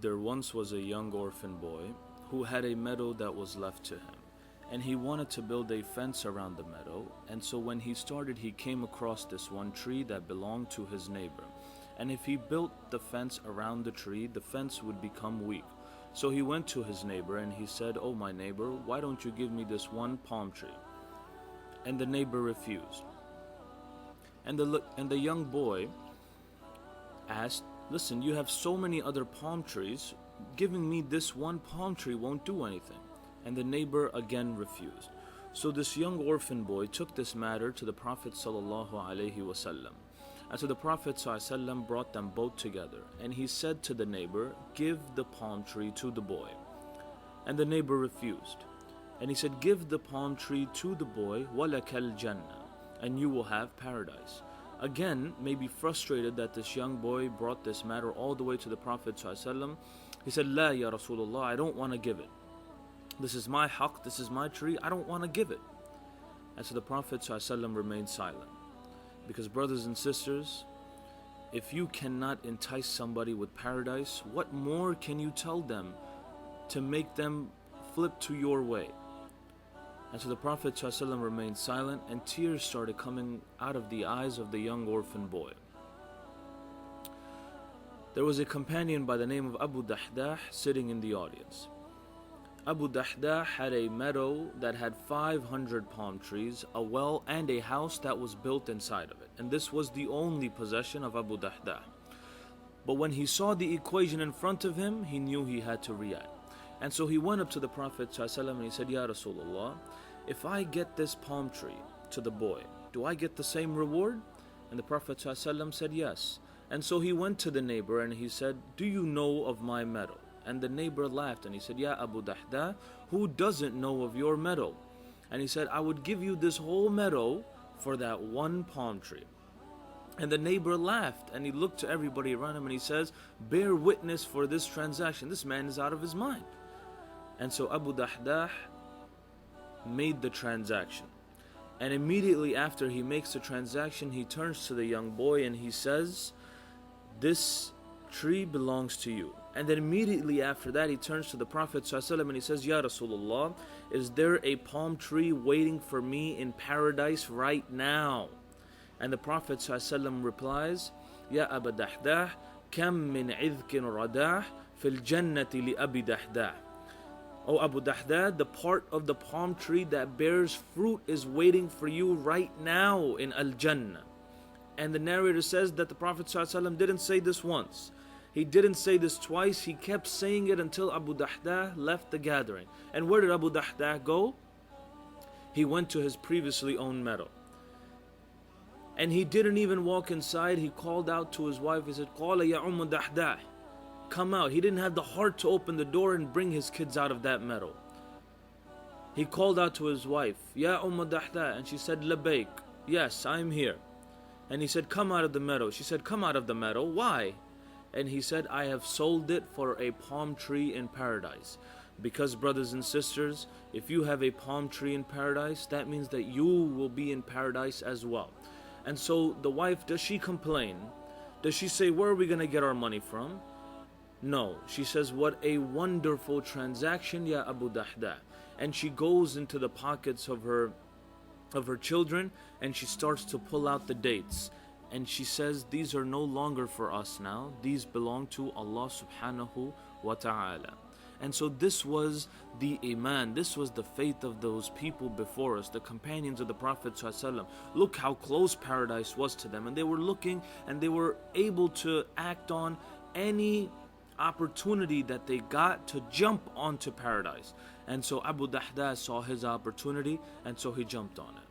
There once was a young orphan boy who had a meadow that was left to him, and he wanted to build a fence around the meadow. And so when he started, he came across this one tree that belonged to his neighbor, and if he built the fence around the tree, the fence would become weak. So he went to his neighbor and he said, "Oh, my neighbor, why don't you give me this one palm tree?" And the neighbor refused. And the young boy asked, "Listen, you have so many other palm trees. Giving me this one palm tree won't do anything." And the neighbor again refused. So this young orphan boy took this matter to the Prophet ﷺ. And so the Prophet ﷺ brought them both together, and he said to the neighbor, "Give the palm tree to the boy." And the neighbor refused. And he said, "Give the palm tree to the boy, وَلَكَ الْجَنَّةِ, and you will have paradise." Again, maybe frustrated that this young boy brought this matter all the way to the Prophet ﷺ, he said, "La ya Rasulullah, I don't want to give it. This is my haqq, this is my tree, I don't want to give it." And so the Prophet ﷺ remained silent. Because brothers and sisters, if you cannot entice somebody with paradise, what more can you tell them to make them flip to your way? And so the Prophet ﷺ remained silent, and tears started coming out of the eyes of the young orphan boy. There was a companion by the name of Abu Dahdah sitting in the audience. Abu Dahdah had a meadow that had 500 palm trees, a well, and a house that was built inside of it. And this was the only possession of Abu Dahdah. But when he saw the equation in front of him, he knew he had to react. And so he went up to the Prophet ﷺ and he said, "Ya Rasulullah, if I get this palm tree to the boy, do I get the same reward?" And the Prophet ﷺ said, "Yes." And so he went to the neighbor and he said, "Do you know of my meadow?" And the neighbor laughed and he said, "Ya Abu Dahdah, who doesn't know of your meadow?" And he said, "I would give you this whole meadow for that one palm tree." And the neighbor laughed and he looked to everybody around him and he says, "Bear witness for this transaction. This man is out of his mind." And so Abu Dahdah made the transaction. And immediately after he makes the transaction, he turns to the young boy and he says, "This tree belongs to you." And then immediately after that, he turns to the Prophet ﷺ and he says, "Ya Rasulullah, is there a palm tree waiting for me in paradise right now?" And the Prophet ﷺ replies, "Ya Abu Dahdah, kam min idhkin radah fil jannati li Abi Dahdah." "O Abu Dahdah, the part of the palm tree that bears fruit is waiting for you right now in Al-Jannah." And the narrator says that the Prophet ﷺ didn't say this once. He didn't say this twice. He kept saying it until Abu Dahdah left the gathering. And where did Abu Dahdah go? He went to his previously owned meadow. And he didn't even walk inside. He called out to his wife. He said, "Qala ya Dahdah, come out." He didn't have the heart to open the door and bring his kids out of that meadow. He called out to his wife, "Ya Dahdah," and she said, "Labayk, yes, I'm here." And he said, "Come out of the meadow." She said, "Come out of the meadow, why?" And he said, "I have sold it for a palm tree in paradise." Because brothers and sisters, if you have a palm tree in paradise, that means that you will be in paradise as well. And so the wife, does she complain? Does she say, "Where are we going to get our money from?" No, she says, "What a wonderful transaction, Ya Abu Dahdah." And she goes into the pockets of her children and she starts to pull out the dates. And she says, "These are no longer for us now. These belong to Allah subhanahu wa ta'ala." And so this was the iman, this was the faith of those people before us, the companions of the Prophet ﷺ. Look how close paradise was to them. And they were looking and they were able to act on any opportunity that they got to jump onto paradise. And so Abu Dahdah saw his opportunity and so he jumped on it.